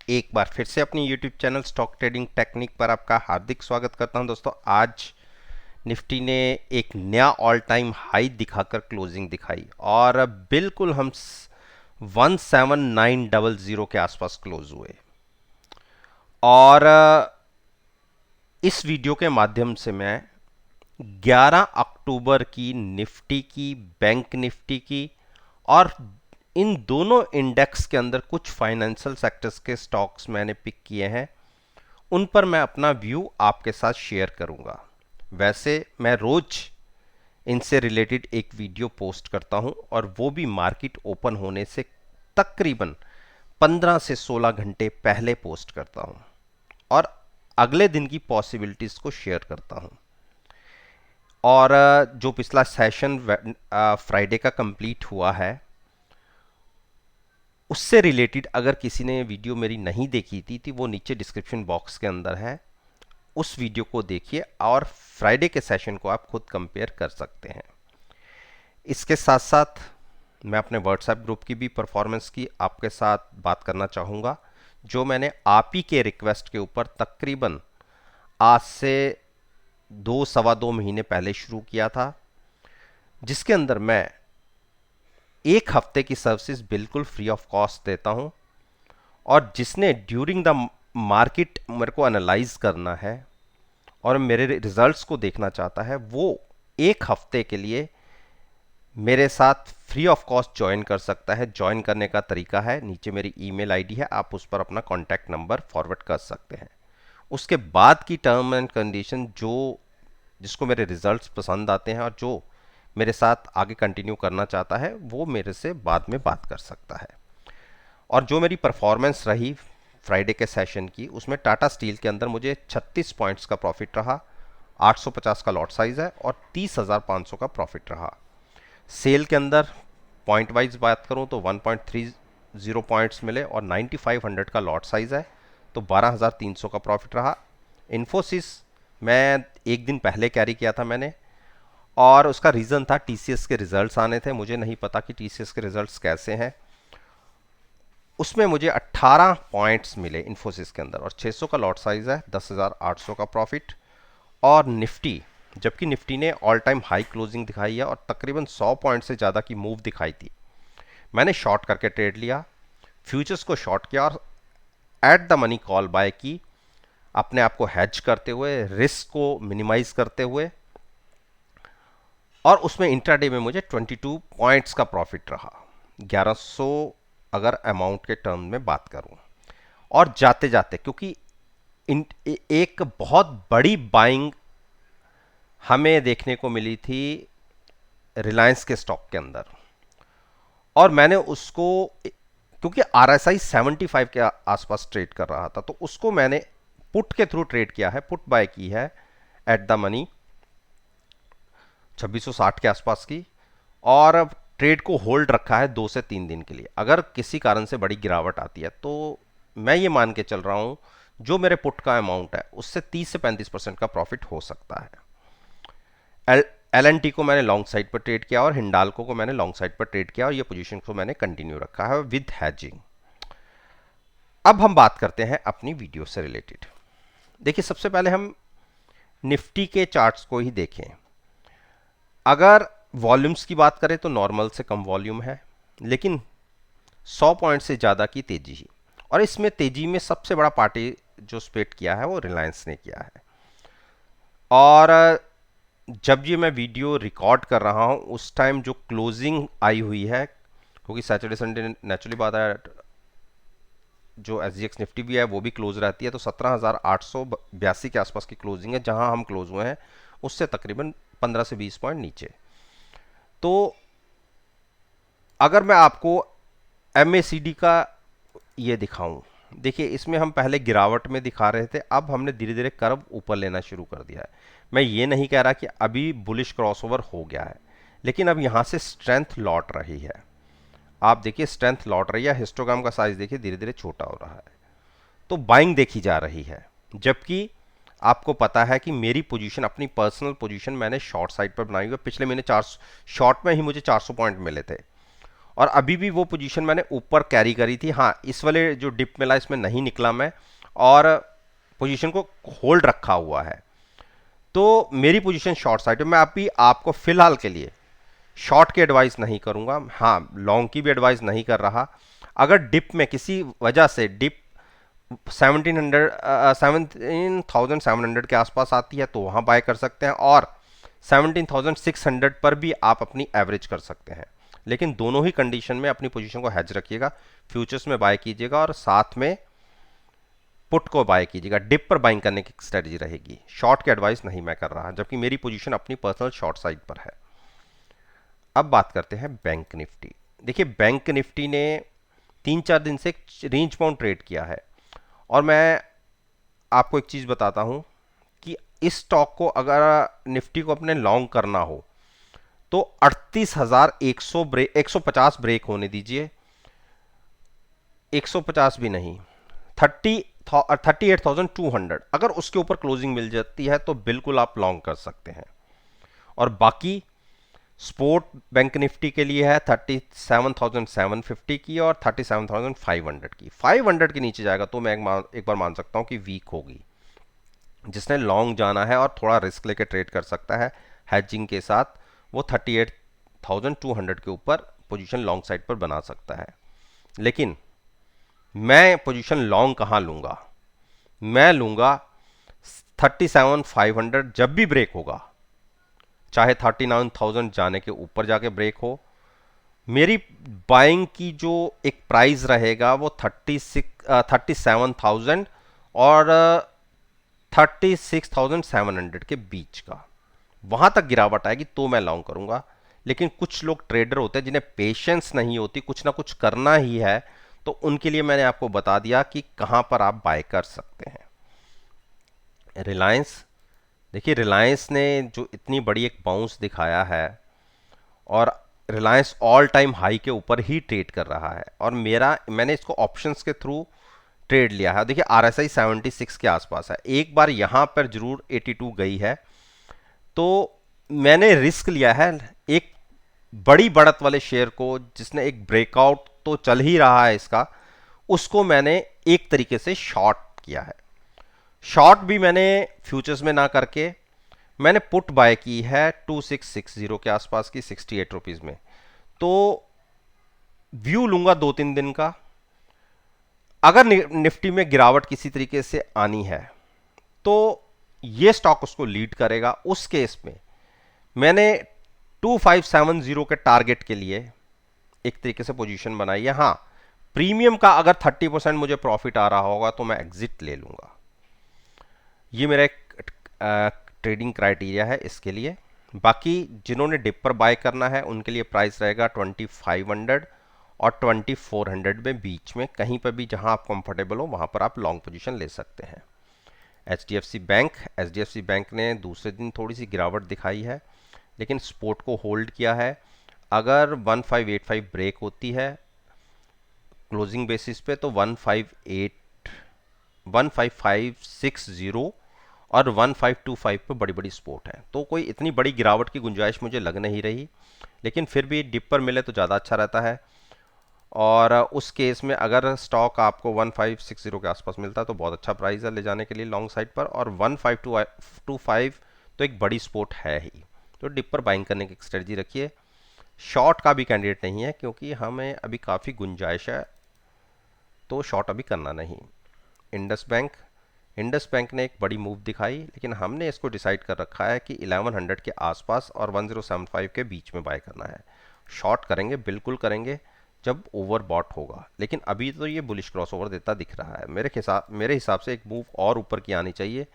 एक बार फिर से अपनी YouTube channel stock trading technique पर आपका हार्दिक स्वागत करता हूं। दोस्तों, आज निफ्टी ने एक नया ऑल टाइम हाई दिखाकर क्लोजिंग दिखाई और बिल्कुल हम 17900 के आसपास क्लोज हुए। और इस वीडियो के माध्यम से मैं 11 अक्टूबर की निफ्टी की, बैंक निफ्टी की और इन दोनों इंडेक्स के अंदर कुछ फाइनेंशियल सेक्टर्स के स्टॉक्स मैंने पिक किए हैं, उन पर मैं अपना व्यू आपके साथ शेयर करूंगा। वैसे मैं रोज इनसे रिलेटेड एक वीडियो पोस्ट करता हूं और वो भी मार्केट ओपन होने से तकरीबन 15 से 16 घंटे पहले पोस्ट करता हूं और अगले दिन की पॉसिबिलिटीज को शेयर करता हूं। और जो पिछला सेशन फ्राइडे का कंप्लीट हुआ है, उससे रिलेटेड अगर किसी ने वीडियो मेरी नहीं देखी थी वो नीचे डिस्क्रिप्शन बॉक्स के अंदर है, उस वीडियो को देखिए और फ्राइडे के सेशन को आप खुद कंपेयर कर सकते हैं। इसके साथ साथ मैं अपने व्हाट्सएप ग्रुप की भी परफॉर्मेंस की आपके साथ बात करना चाहूँगा, जो मैंने आप ही के रिक्वेस्ट के ऊपर तकरीबन आज से 2-2.25 महीने पहले शुरू किया था, जिसके अंदर मैं एक हफ्ते की सर्विसेज बिल्कुल फ्री ऑफ कॉस्ट देता हूं। और जिसने ड्यूरिंग द मार्केट मेरे को एनालाइज करना है और मेरे रिजल्ट्स को देखना चाहता है, वो एक हफ्ते के लिए मेरे साथ फ्री ऑफ कॉस्ट ज्वाइन कर सकता है। ज्वाइन करने का तरीका है, नीचे मेरी ईमेल आईडी है, आप उस पर अपना कॉन्टैक्ट नंबर फॉरवर्ड कर सकते हैं। उसके बाद की टर्म एंड कंडीशन, जो जिसको मेरे रिजल्ट्स पसंद आते हैं और जो मेरे साथ आगे कंटिन्यू करना चाहता है, वो मेरे से बाद में बात कर सकता है। और जो मेरी परफॉर्मेंस रही फ्राइडे के सेशन की, उसमें टाटा स्टील के अंदर मुझे 36 पॉइंट्स का प्रॉफिट रहा, 850 का लॉट साइज है और 30,500 का प्रॉफिट रहा। सेल के अंदर पॉइंट वाइज बात करूं तो 1.30 पॉइंट्स मिले और 9500 का लॉट साइज है, तो 12,300 का प्रॉफिट रहा। इन्फोसिस मैं एक दिन पहले कैरी किया था मैंने, और उसका रीज़न था टीसीएस के रिजल्ट्स आने थे। मुझे नहीं पता कि टीसीएस के रिजल्ट्स कैसे हैं। उसमें मुझे 18 पॉइंट्स मिले इन्फोसिस के अंदर और 600 का लॉट साइज है, 10,800 का प्रॉफिट। और निफ्टी, जबकि निफ्टी ने ऑल टाइम हाई क्लोजिंग दिखाई है और तकरीबन 100 पॉइंट से ज़्यादा की मूव दिखाई थी, मैंने शॉर्ट करके ट्रेड लिया, फ्यूचर्स को शॉर्ट किया और at the money call buy की, अपने आप को हैज करते हुए, रिस्क को मिनिमाइज करते हुए। और उसमें इंट्राडे में मुझे 22 पॉइंट्स का प्रॉफिट रहा, 1100 अगर अमाउंट के टर्म में बात करूं। और जाते जाते, क्योंकि एक बहुत बड़ी बाइंग हमें देखने को मिली थी रिलायंस के स्टॉक के अंदर, और मैंने उसको, क्योंकि आरएसआई 75 के आसपास ट्रेड कर रहा था, तो उसको मैंने पुट के थ्रू ट्रेड किया है, पुट बाय की है एट द मनी 2660 के आसपास की, और अब ट्रेड को होल्ड रखा है 2 से 3 दिन के लिए। अगर किसी कारण से बड़ी गिरावट आती है तो मैं ये मान के चल रहा हूं जो मेरे पुट का अमाउंट है उससे 30 से 35% का प्रॉफिट हो सकता है। एल को मैंने लॉन्ग साइड पर ट्रेड किया और हिंडाल्को को मैंने लॉन्ग साइड पर ट्रेड किया और ये पोजीशन को मैंने कंटिन्यू रखा है विद हैजिंग। अब हम बात करते हैं अपनी वीडियो से रिलेटेड। देखिए, सबसे पहले हम निफ्टी के चार्ट्स को ही देखें। अगर वॉल्यूम्स की बात करें तो नॉर्मल से कम वॉल्यूम है, लेकिन 100 पॉइंट से ज़्यादा की तेजी ही। और इसमें तेजी में सबसे बड़ा पार्टी जो स्पेट किया है वो रिलायंस ने किया है। और जब ये मैं वीडियो रिकॉर्ड कर रहा हूँ उस टाइम जो क्लोजिंग आई हुई है, क्योंकि सैटरडे संडे नेचुरली बात है जो एसजीएक्स निफ्टी भी है वो भी क्लोज रहती है, तो 17,882 के आसपास की क्लोजिंग है। जहां हम क्लोज हुए हैं उससे तकरीबन 15 से 20 पॉइंट नीचे। तो अगर मैं आपको एमएसीडी का ये दिखाऊं, देखिए इसमें हम पहले गिरावट में दिखा रहे थे, अब हमने धीरे धीरे कर्व ऊपर लेना शुरू कर दिया है। मैं ये नहीं कह रहा कि अभी बुलिश क्रॉसओवर हो गया है, लेकिन अब यहां से स्ट्रेंथ लौट रही है। आप देखिए स्ट्रेंथ लौट रही है, हिस्टोग्राम का साइज देखिए धीरे धीरे छोटा हो रहा है, तो बाइंग देखी जा रही है। जबकि आपको पता है कि मेरी पोजीशन, अपनी पर्सनल पोजीशन मैंने शॉर्ट साइड पर बनाई हुई है। पिछले महीने 4 शॉर्ट में ही मुझे 400 पॉइंट मिले थे और अभी भी वो पोजीशन मैंने ऊपर कैरी करी थी। हाँ, इस वाले जो डिप मिला इसमें नहीं निकला मैं, और पोजीशन को होल्ड रखा हुआ है। तो मेरी पोजीशन शॉर्ट साइड है। मैं अभी आपको फिलहाल के लिए शॉर्ट की एडवाइस नहीं करूंगा, हाँ लॉन्ग की भी एडवाइस नहीं कर रहा। अगर डिप में किसी वजह से डिप 1700 के आसपास आती है तो वहां बाय कर सकते हैं, और 17,600 पर भी आप अपनी एवरेज कर सकते हैं। लेकिन दोनों ही कंडीशन में अपनी पोजीशन को हेज रखिएगा, फ्यूचर्स में बाय कीजिएगा और साथ में पुट को बाय कीजिएगा। डिप पर बाइंग करने की स्ट्रेटजी रहेगी, शॉर्ट की एडवाइस नहीं मैं कर रहा, जबकि मेरी पोजीशन अपनी पर्सनल शॉर्ट साइड पर है। अब बात करते हैं बैंक निफ्टी। देखिए, बैंक निफ्टी ने 3-4 दिन से रेंज बाउंड ट्रेड किया है, और मैं आपको एक चीज़ बताता हूं कि इस स्टॉक को अगर निफ्टी को अपने लॉन्ग करना हो तो 38,100 ब्रेक 150 ब्रेक होने दीजिए, 150 भी नहीं, 38,200 अगर उसके ऊपर क्लोजिंग मिल जाती है तो बिल्कुल आप लॉन्ग कर सकते हैं। और बाकी स्पोर्ट बैंक निफ्टी के लिए है 37,750 की और 37,500 की। 500 के नीचे जाएगा तो मैं एक बार मान सकता हूं कि वीक होगी। जिसने लॉन्ग जाना है और थोड़ा रिस्क लेके ट्रेड कर सकता है हैजिंग के साथ, वो 38,200 के ऊपर पोजीशन लॉन्ग साइड पर बना सकता है। लेकिन मैं पोजीशन लॉन्ग कहां लूंगा? मैं लूंगा 37,500 जब भी ब्रेक होगा, चाहे 39,000 जाने के ऊपर जाके ब्रेक हो। मेरी बाइंग की जो एक प्राइस रहेगा वो 37,000 और 36,700 के बीच का, वहां तक गिरावट आएगी तो मैं लॉन्ग करूंगा। लेकिन कुछ लोग ट्रेडर होते हैं जिन्हें पेशेंस नहीं होती, कुछ ना कुछ करना ही है, तो उनके लिए मैंने आपको बता दिया कि कहां पर आप बाय कर सकते हैं। रिलायंस, देखिए रिलायंस ने जो इतनी बड़ी एक बाउंस दिखाया है, और रिलायंस ऑल टाइम हाई के ऊपर ही ट्रेड कर रहा है, और मैंने इसको ऑप्शंस के थ्रू ट्रेड लिया है। देखिए RSI 76 के आसपास है, एक बार यहां पर जरूर 82 गई है, तो मैंने रिस्क लिया है एक बड़ी बढ़त वाले शेयर को, जिसने एक ब्रेकआउट तो चल ही रहा है इसका, उसको मैंने एक तरीके से शॉर्ट किया है। शॉर्ट भी मैंने फ्यूचर्स में ना करके मैंने पुट बाय की है 2660 के आसपास की 68 रुपीज में। तो व्यू लूंगा 2-3 दिन का। अगर निफ्टी में गिरावट किसी तरीके से आनी है तो ये स्टॉक उसको लीड करेगा। उस केस में मैंने 2570 के टारगेट के लिए एक तरीके से पोजीशन बनाई है। हाँ, प्रीमियम का अगर 30% मुझे प्रॉफिट आ रहा होगा तो मैं एग्जिट ले लूंगा। ये मेरा एक ट्रेडिंग क्राइटेरिया है इसके लिए। बाकी जिन्होंने डिप पर बाय करना है उनके लिए प्राइस रहेगा 2500 और 2400 में बीच में, कहीं पर भी जहां आप कंफर्टेबल हो वहां पर आप लॉन्ग पोजीशन ले सकते हैं। H D F C bank ने दूसरे दिन थोड़ी सी गिरावट दिखाई है, लेकिन सपोर्ट को होल्ड किया है। अगर 1585 ब्रेक होती है क्लोजिंग बेसिस पे तो 15560 और 1525 पे बड़ी बड़ी सपोर्ट है, तो कोई इतनी बड़ी गिरावट की गुंजाइश मुझे लग नहीं रही। लेकिन फिर भी डिप पर मिले तो ज़्यादा अच्छा रहता है, और उस केस में अगर स्टॉक आपको 1560 के आसपास मिलता है तो बहुत अच्छा प्राइस है ले जाने के लिए लॉन्ग साइड पर, और 1525 तो एक बड़ी सपोर्ट है ही। तो डिप पर बाइंग करने की स्ट्रेटजी रखिए। शॉर्ट का भी कैंडिडेट नहीं है क्योंकि हमें अभी काफ़ी गुंजाइश है, तो शॉर्ट अभी करना नहीं। इंडस बैंक ने एक बड़ी मूव दिखाई, लेकिन हमने इसको डिसाइड कर रखा है कि 1100 के आसपास और 1075 के बीच में बाय करना है। शॉर्ट करेंगे, बिल्कुल करेंगे जब ओवर बॉट होगा, लेकिन अभी तो ये बुलिश क्रॉसओवर देता दिख रहा है। मेरे हिसाब से एक मूव और ऊपर की आनी चाहिए,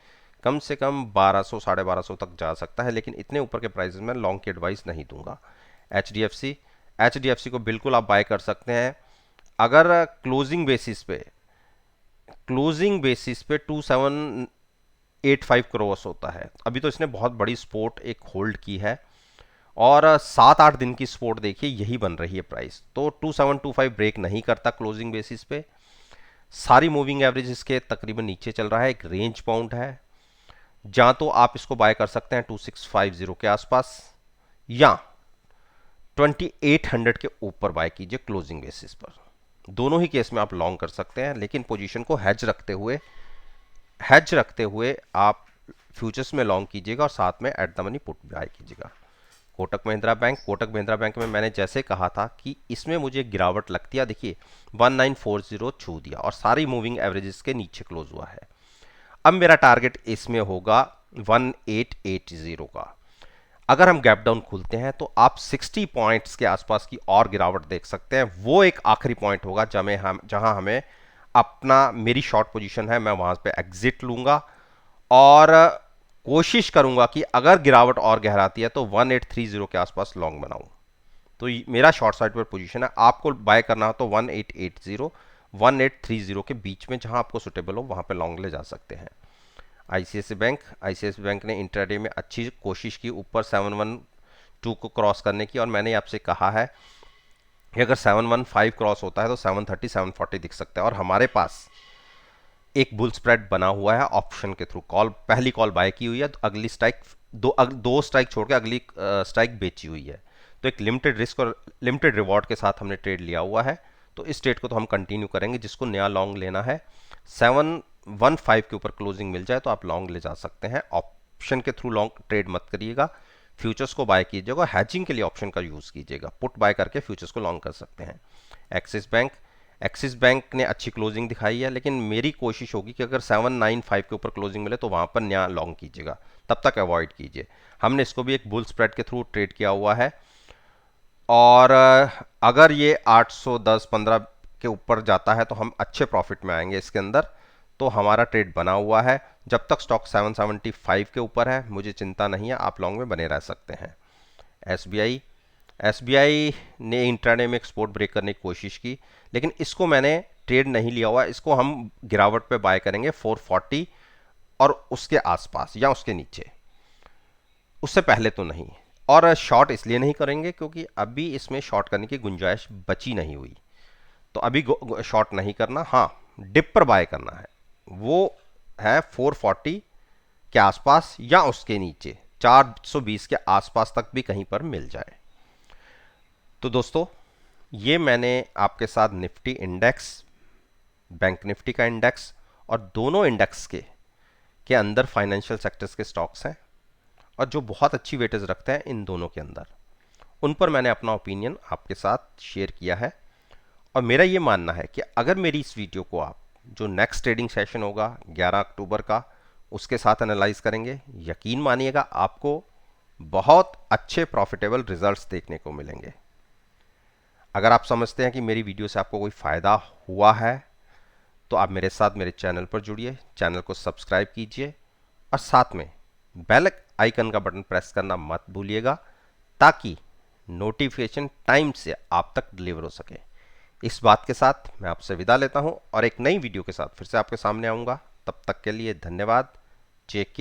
कम से कम 1200 1250 तक जा सकता है, लेकिन इतने ऊपर के प्राइसेस में लॉन्ग की एडवाइस नहीं दूंगा। एच डी एफ सी को बिल्कुल आप बाय कर सकते हैं अगर क्लोजिंग बेसिस पे 2785 क्रॉस होता है। अभी तो इसने बहुत बड़ी सपोर्ट एक होल्ड की है, और 7-8 दिन की सपोर्ट देखिए यही बन रही है प्राइस, तो 2725 ब्रेक नहीं करता क्लोजिंग बेसिस पे। सारी मूविंग एवरेज इसके तकरीबन नीचे चल रहा है, एक रेंज बाउंड है, जहां तो आप इसको बाय कर सकते हैं 2650 के आसपास, या 2800 के ऊपर बाय कीजिए क्लोजिंग बेसिस पर। दोनों ही केस में आप लॉन्ग कर सकते हैं, लेकिन पोजीशन को हैज रखते हुए आप फ्यूचर्स में लॉन्ग कीजिएगा और साथ में eight the money put buy कीजिएगा। कोटक महिंद्रा बैंक में मैंने जैसे कहा था कि इसमें मुझे गिरावट लगती है, देखिए 1940 छू दिया और सारी मूविंग एवरेजेस के नीचे क्लोज हुआ है। अब मेरा टारगेट इसमें होगा 1880 का। अगर हम गैप डाउन खुलते हैं तो आप 60 पॉइंट्स के आसपास की और गिरावट देख सकते हैं। वो एक आखिरी पॉइंट होगा जहां हमें अपना मेरी शॉर्ट पोजीशन है मैं वहां पे एग्जिट लूंगा और कोशिश करूंगा कि अगर गिरावट और गहराती है तो 1830 के आसपास लॉन्ग बनाऊं। तो मेरा शॉर्ट साइड पर पोजीशन है। आपको बाय करना हो तो 1880 1830 के बीच में जहां आपको सुटेबल हो वहां पे लॉन्ग ले जा सकते हैं। आईसीआईसीआई बैंक ने इंट्राडे में अच्छी कोशिश की ऊपर 712 को क्रॉस करने की, और मैंने आपसे कहा है कि अगर 715 क्रॉस होता है तो 730 740 दिख सकता है। और हमारे पास एक बुल स्प्रेड बना हुआ है ऑप्शन के थ्रू, पहली कॉल बाय की हुई है, तो अगली स्ट्राइक दो स्ट्राइक छोड़ के अगली स्ट्राइक बेची हुई है। तो एक लिमिटेड रिस्क और लिमिटेड रिवॉर्ड के साथ हमने ट्रेड लिया हुआ है। तो इस ट्रेड को तो हम कंटिन्यू करेंगे। जिसको नया लॉन्ग लेना है 715 के ऊपर क्लोजिंग मिल जाए तो आप लॉन्ग ले जा सकते हैं। ऑप्शन के थ्रू लॉन्ग ट्रेड मत करिएगा, फ्यूचर्स को बाय कीजिएगा, हैजिंग के लिए ऑप्शन का यूज़ कीजिएगा। पुट बाय करके फ्यूचर्स को लॉन्ग कर सकते हैं। एक्सिस बैंक ने अच्छी क्लोजिंग दिखाई है, लेकिन मेरी कोशिश होगी कि अगर 795 के ऊपर क्लोजिंग मिले तो वहां पर नया लॉन्ग कीजिएगा, तब तक अवॉइड कीजिए। हमने इसको भी एक बुल स्प्रेड के थ्रू ट्रेड किया हुआ है, और अगर ये 810-15 के ऊपर जाता है तो हम अच्छे प्रॉफिट में आएंगे इसके अंदर। तो हमारा ट्रेड बना हुआ है। जब तक स्टॉक 775 के ऊपर है मुझे चिंता नहीं है, आप लॉन्ग में बने रह सकते हैं। एसबीआई ने इंट्राडे में एक्सपोर्ट ब्रेक करने की कोशिश की, लेकिन इसको मैंने ट्रेड नहीं लिया हुआ। इसको हम गिरावट पे बाय करेंगे 440 और उसके आसपास या उसके नीचे, उससे पहले तो नहीं। और शॉर्ट इसलिए नहीं करेंगे क्योंकि अभी इसमें शॉर्ट करने की गुंजाइश बची नहीं हुई, तो अभी शॉर्ट नहीं करना। हाँ, डिप पर बाय करना है, वो है 440 के आसपास या उसके नीचे, 420 के आसपास तक भी कहीं पर मिल जाए। तो दोस्तों, ये मैंने आपके साथ निफ्टी इंडेक्स, बैंक निफ्टी का इंडेक्स और दोनों इंडेक्स के अंदर फाइनेंशियल सेक्टर्स के स्टॉक्स हैं और जो बहुत अच्छी वेटेज रखते हैं इन दोनों के अंदर, उन पर मैंने अपना ओपिनियन आपके साथ शेयर किया है। और मेरा ये मानना है कि अगर मेरी इस वीडियो को आप जो नेक्स्ट ट्रेडिंग सेशन होगा 11 अक्टूबर का उसके साथ एनालाइज करेंगे, यकीन मानिएगा आपको बहुत अच्छे प्रॉफिटेबल रिजल्ट्स देखने को मिलेंगे। अगर आप समझते हैं कि मेरी वीडियो से आपको कोई फ़ायदा हुआ है तो आप मेरे साथ मेरे चैनल पर जुड़िए, चैनल को सब्सक्राइब कीजिए और साथ में बेल आइकन का बटन प्रेस करना मत भूलिएगा, ताकि नोटिफिकेशन टाइम से आप तक डिलीवर हो सके। इस बात के साथ मैं आपसे विदा लेता हूं और एक नई वीडियो के साथ फिर से आपके सामने आऊंगा। तब तक के लिए धन्यवाद। Take care.